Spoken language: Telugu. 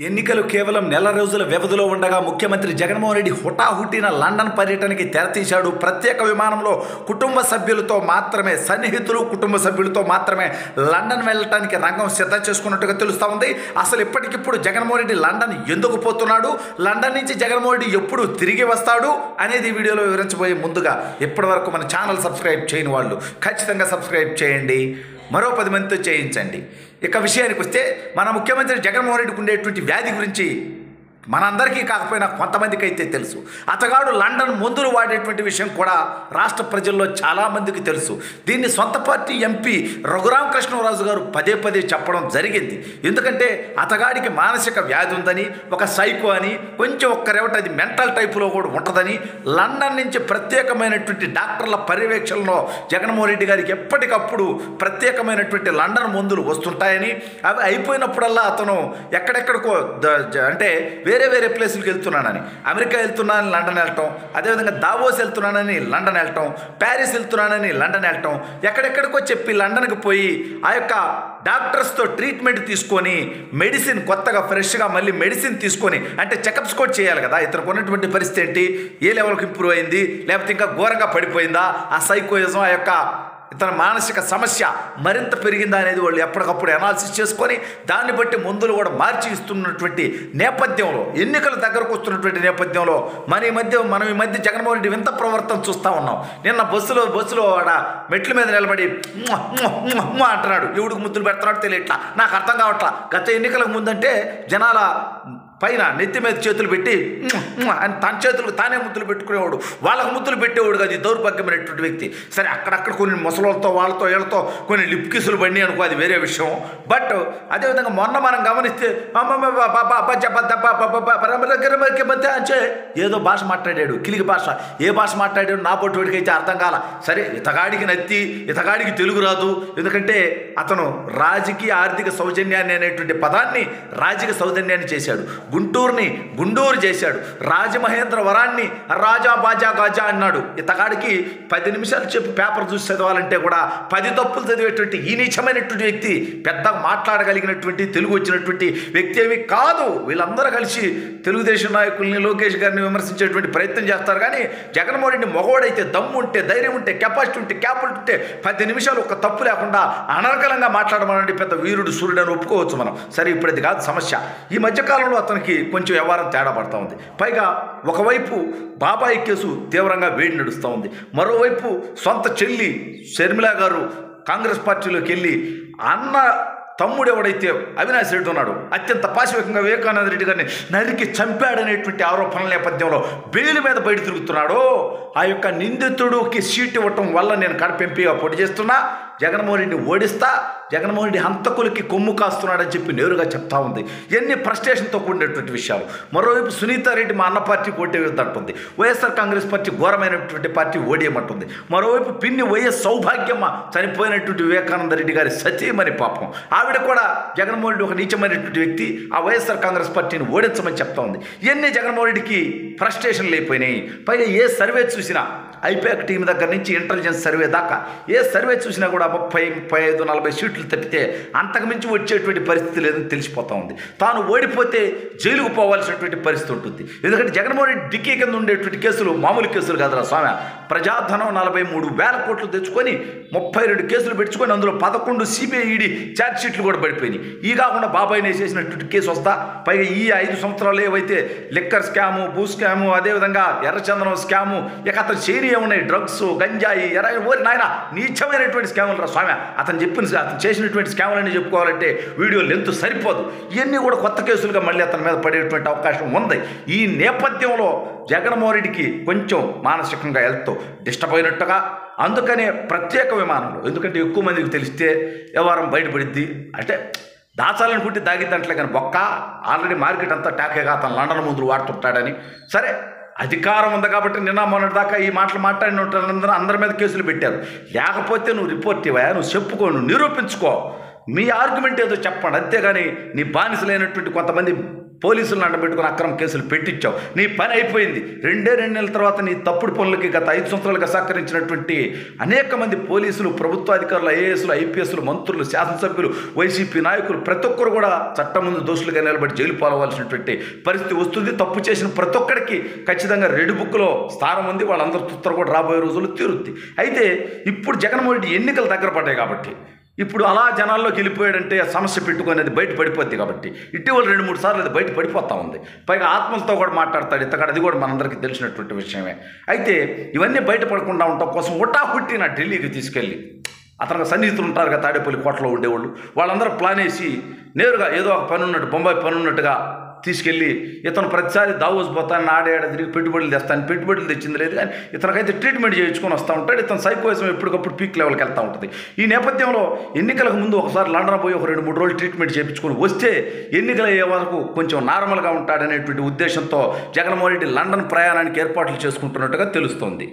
ఎన్నికలు కేవలం నెల రోజుల వ్యవధిలో ఉండగా ముఖ్యమంత్రి జగన్మోహన్ రెడ్డి హుటాహుటిన లండన్ పర్యటనకి తెరతీశాడు. ప్రత్యేక విమానంలో కుటుంబ సభ్యులతో మాత్రమే, సన్నిహితులు కుటుంబ సభ్యులతో మాత్రమే లండన్ వెళ్ళటానికి రంగం సిద్ధం చేసుకున్నట్టుగా తెలుస్తూ ఉంది. అసలు ఇప్పటికిప్పుడు జగన్మోహన్ రెడ్డి లండన్ ఎందుకు పోతున్నాడు, లండన్ నుంచి జగన్మోహన్ రెడ్డి ఎప్పుడు తిరిగి వస్తాడు అనేది ఈ వీడియోలో వివరించబోయే ముందుగా ఇప్పటివరకు మన ఛానల్ సబ్స్క్రైబ్ చేయని వాళ్ళు ఖచ్చితంగా సబ్స్క్రైబ్ చేయండి, మరో 10 మందితో చేయించండి. ఇక విషయానికి వస్తే మన ముఖ్యమంత్రి జగన్మోహన్ రెడ్డికి ఉండేటువంటి వ్యాధి గురించి మనందరికీ కాకపోయినా కొంతమందికి అయితే తెలుసు. అతగాడు లండన్ మందులు వాడేటువంటి విషయం కూడా రాష్ట్ర ప్రజల్లో చాలామందికి తెలుసు. దీన్ని సొంత పార్టీ ఎంపీ రఘురామకృష్ణరాజు గారు పదే పదే చెప్పడం జరిగింది. ఎందుకంటే అతగాడికి మానసిక వ్యాధి ఉందని, ఒక సైకో అని, కొంచెం ఒక్కరేవట అది మెంటల్ టైపులో కూడా ఉంటుందని లండన్ నుంచి ప్రత్యేకమైనటువంటి డాక్టర్ల పర్యవేక్షణలో జగన్మోహన్ రెడ్డి గారికి ఎప్పటికప్పుడు ప్రత్యేకమైనటువంటి లండన్ మందులు వస్తుంటాయని, అవి అయిపోయినప్పుడల్లా అతను ఎక్కడెక్కడికో అంటే వేరే వేరే ప్లేసులకు వెళ్తున్నానని, అమెరికా వెళ్తున్నానని లండన్ వెళ్ళటం, అదేవిధంగా దావోస్ వెళ్తున్నానని లండన్ వెళ్ళటం, ప్యారిస్ వెళ్తున్నానని లండన్ వెళ్ళటం, ఎక్కడెక్కడికో చెప్పి లండన్కి పోయి ఆ యొక్క డాక్టర్స్తో ట్రీట్మెంట్ తీసుకొని మెడిసిన్ కొత్తగా ఫ్రెష్గా మళ్ళీ మెడిసిన్ తీసుకొని, అంటే చెకప్స్ కూడా చేయాలి కదా, ఇతనికి ఉన్నటువంటి పరిస్థితి ఏంటి, ఏ లెవెల్కి ఇంప్రూవ్ అయింది, లేకపోతే ఇంకా ఘోరంగా పడిపోయిందా, ఆ సైకోయిజం, ఆ యొక్క ఇతని మానసిక సమస్య మరింత పెరిగిందా అనేది వాళ్ళు ఎప్పటికప్పుడు అనాలిసిస్ చేసుకొని దాన్ని బట్టి మందులు కూడా మార్చి ఇస్తున్నటువంటి నేపథ్యంలో, ఎన్నికల దగ్గరకు వస్తున్నటువంటి నేపథ్యంలో మనం ఈ మధ్య జగన్మోహన్ రెడ్డి వింత ప్రవర్తన చూస్తూ ఉన్నాం. నిన్న బస్సులో ఆడ మెట్ల మీద నిలబడి అంటున్నాడు. ఎవడికి ముద్దులు పెడుతున్నాడు తెలియట్లా, నాకు అర్థం కావట్లా. గత ఎన్నికలకు ముందంటే జనాల పైన నెత్తి మీద చేతులు పెట్టి అని తన చేతులకు తానే ముద్దులు పెట్టుకునేవాడు, వాళ్ళకు ముద్దులు పెట్టేవాడు కాదు, దౌర్భాగ్యమైనటువంటి వ్యక్తి. సరే, అక్కడక్కడ కొన్ని ముసలోళ్ళతో వాళ్ళతో వీళ్ళతో కొన్ని లిప్ కిసులు బండి అనుకో, అది వేరే విషయం. బట్ అదేవిధంగా మొన్న మనం గమనిస్తే ఏదో భాష మాట్లాడాడు, కిలికి భాష. ఏ భాష మాట్లాడాడు నా పొట్టుడికి అయితే అర్థం కాల. సరే, ఇతగాడికి నత్తి, ఇతగాడికి తెలుగు రాదు, ఎందుకంటే అతను రాజకీయ ఆర్థిక సౌజన్యాన్ని అనేటువంటి పదాన్ని రాజకీయ సౌజన్యాన్ని చేశాడు. గుంటూరుని గుండూరు చేశాడు. రాజమహేంద్రవరాన్ని రాజా బాజా గాజా అన్నాడు. ఇతగాడికి 10 నిమిషాలు చెప్పి పేపర్ చూసి చదవాలంటే కూడా 10 తప్పులు చదివేటువంటి ఈ నీచమైనటువంటి వ్యక్తి పెద్దగా మాట్లాడగలిగినటువంటి తెలుగు వచ్చినటువంటి వ్యక్తి ఏమి కాదు. వీళ్ళందరూ కలిసి తెలుగుదేశం నాయకుల్ని, లోకేష్ గారిని విమర్శించేటువంటి ప్రయత్నం చేస్తారు. కానీ జగన్మోహన్ రెడ్డి మగవాడైతే దమ్ము ఉంటే, ధైర్యం ఉంటే, కెపాసిటీ ఉంటే, క్యాపబిలిటీ ఉంటే 10 నిమిషాలు ఒక తప్పు లేకుండా అనర్గళంగా మాట్లాడమనండి పెద్ద వీరుడు సూర్యుడు అని ఒప్పుకోవచ్చు మనం. సరే, ఇప్పుడు అది కాదు సమస్య. ఈ మధ్యకాలంలో అతనికి కొంచెం వ్యవహారం తేడా పడుతూ ఉంది. పైగా ఒకవైపు బాబాయి కేసు తీవ్రంగా వేడి నడుస్తూ ఉంది, మరోవైపు సొంత చెల్లి షర్మిల గారు కాంగ్రెస్ పార్టీలోకి వెళ్ళి అన్న తమ్ముడు ఎవడైతే అవినాష్ రెడ్డి ఉన్నాడు, అత్యంత పాశవికంగా వివేకానంద రెడ్డి గారిని నరికి చంపాడనేటువంటి ఆరోపణల నేపథ్యంలో బెయిల్ మీద బయట తిరుగుతున్నాడో, ఆ యొక్క నిందితుడికి సీట్ ఇవ్వటం వల్ల నేను కడప ఎంపీగా పోటీ చేస్తున్నా, జగన్మోహన్ రెడ్డిని ఓడిస్తా, జగన్మోహన్ రెడ్డి హంతకులకి కొమ్ము కాస్తున్నాడని చెప్పి నేరుగా చెప్తా ఉంది. ఎన్ని ఫ్రస్ట్రేషన్తో కూడినటువంటి విషయాలు. మరోవైపు సునీతారెడ్డి మా అన్న పార్టీ పోటీ అంటుంది, వైఎస్ఆర్ కాంగ్రెస్ పార్టీ ఘోరమైనటువంటి పార్టీ ఓడియమంటుంది. మరోవైపు పిన్ని వైఎస్ సౌభాగ్యమ్మ చనిపోయినటువంటి వివేకానంద రెడ్డి గారి సతీమణి పాపం, ఆవిడ కూడా జగన్మోహన్ రెడ్డి ఒక నీచమైనటువంటి వ్యక్తి, ఆ వైఎస్ఆర్ కాంగ్రెస్ పార్టీని ఓడించమని చెప్తా ఉంది. ఇవన్నీ జగన్మోహన్ రెడ్డికి ఫ్రస్ట్రేషన్లు అయిపోయినాయి. పైగా ఏ సర్వే చూసినా, ఐపాక్ టీం దగ్గర నుంచి ఇంటెలిజెన్స్ సర్వే దాకా ఏ సర్వే చూసినా కూడా 30, 35, 40 సీట్లు తప్పితే అంతకుమించి వచ్చేటువంటి పరిస్థితి లేదని తెలిసిపోతూ ఉంది. తాను ఓడిపోతే జైలుకు పోవాల్సినటువంటి పరిస్థితి ఉంటుంది. ఎందుకంటే జగన్మోహన్ రెడ్డి డిక్కీ కింద ఉండేటువంటి కేసులు మామూలు కేసులు కాదురా స్వామి. ప్రజాధనం 43,000 కోట్లు తెచ్చుకొని 32 కేసులు పెట్టుకొని అందులో 11 సిబిఐ ఈడీ ఛార్జ్ షీట్లు కూడా పడిపోయినాయి. ఈ కాకుండా బాబాయిని వేసేసినటువంటి కేసు వస్తా, పైగా ఈ 5 సంవత్సరాలు ఏవైతే లిక్కర్ స్కాము, భూ స్కాము, అదేవిధంగా ఎర్రచందనం స్కాము, ఇక అతను చేయని ఏమున్నాయి, డ్రగ్స్, గంజాయి, ఓరి నాయన నీచమైనటువంటి స్కాములు రా స్వామి. అతను చేసినటువంటి స్కాములన్నీ చెప్పుకోవాలంటే వీడియో లెంత్ సరిపోదు. ఇవన్నీ కూడా కొత్త కేసులుగా మళ్ళీ అతని మీద పడేటువంటి అవకాశం ఉంది. ఈ నేపథ్యంలో జగన్మోహన్ రెడ్డికి కొంచెం మానసికంగా హెల్త్ డిస్టర్బ్ అయినట్టుగా, అందుకనే ప్రత్యేక విమానంలో, ఎందుకంటే ఎక్కువ మందికి తెలిస్తే వ్యవహారం బయటపడిద్ది, అంటే దాచాలనుకుంటే దాగిద్దంటలే కానీ బొక్క ఆల్రెడీ మార్కెట్ అంతా టాకేగా అతను లండన్ ముందు వాడుతుంటాడని. సరే, అధికారం ఉంది కాబట్టి నిన్న మొన్నటి దాకా ఈ మాటలు మాట్లాడిన అందరి మీద కేసులు పెట్టారు. లేకపోతే నువ్వు రిపోర్ట్ ఇవ్వయా, నువ్వు చెప్పుకో, నువ్వు నిరూపించుకో. మీ ఆర్గ్యుమెంట్ ఏదో చెప్పండి, అంతేగాని నీ బానిసలైనటువంటి కొంతమంది పోలీసులను అడ్డబెట్టుకుని అక్రమ కేసులు పెట్టించావు. నీ పని అయిపోయింది. 2 నెలల తర్వాత నీ తప్పుడు పనులకి గత 5 సంవత్సరాలుగా సహకరించినటువంటి అనేక మంది పోలీసులు, ప్రభుత్వ అధికారులు, ఐఏఎస్లు, ఐపీఎస్లు, మంత్రులు, శాసనసభ్యులు, వైసీపీ నాయకులు ప్రతి ఒక్కరు కూడా చట్టం ముందు దోషులుగా నిలబడి జైలు పాలవలసినటువంటి పరిస్థితి వస్తుంది. తప్పు చేసిన ప్రతి ఒక్కరికి ఖచ్చితంగా రెడ్ బుక్లో స్థానం ఉంది. వాళ్ళందరూ తుత్తర కూడా రాబోయే రోజుల్లో తీరుద్ది. అయితే ఇప్పుడు జగన్మోహన్ రెడ్డి ఎన్నికలు దగ్గర పడ్డాయి కాబట్టి ఇప్పుడు అలా జనాల్లోకి వెళ్ళిపోయాడంటే ఆ సమస్య పెట్టుకునేది బయట పడిపోద్ది. కాబట్టి ఇటీవల 2-3 సార్లు అది బయట పడిపోతూ ఉంది. పైగా ఆత్మలతో కూడా మాట్లాడతాడు ఇతగాడు, అది కూడా మనందరికీ తెలిసినటువంటి విషయమే. అయితే ఇవన్నీ బయటపడకుండా ఉండటం కోసం హుటాహుట్టి నా ఢిల్లీకి తీసుకెళ్ళి అతనికి సన్నిహితులు ఉంటారు కదా, తాడేపల్లి కోటలో ఉండేవాళ్ళు, వాళ్ళందరూ ప్లాన్ వేసి నేరుగా ఏదో ఒక పని ఉన్నట్టు, బొంబాయి పని ఉన్నట్టుగా తీసుకెళ్ళి ఇతను ప్రతిసారి దావోస్ పోతాను, ఆడేడ తిరిగి పెట్టుబడులు తెస్తాను, పెట్టుబడులు తెచ్చింది లేదు కానీ ఇతనికైతే ట్రీట్మెంట్ చేయించుకొని వస్తూ ఉంటాడు. ఇతను సైకోయిజం ఎప్పటికప్పుడు పీక్ లెవెల్కి వెళ్తూ ఉంటుంది. ఈ నేపథ్యంలో ఎన్నికలకు ముందు ఒకసారి లండన్ పోయి ఒక 2-3 రోజులు ట్రీట్మెంట్ చేయించుకొని వస్తే ఎన్నికలు అయ్యే వరకు కొంచెం నార్మల్గా ఉంటాడనేటువంటి ఉద్దేశంతో జగన్మోహన్ రెడ్డి లండన్ ప్రయాణానికి ఏర్పాట్లు చేసుకుంటున్నట్టుగా తెలుస్తోంది.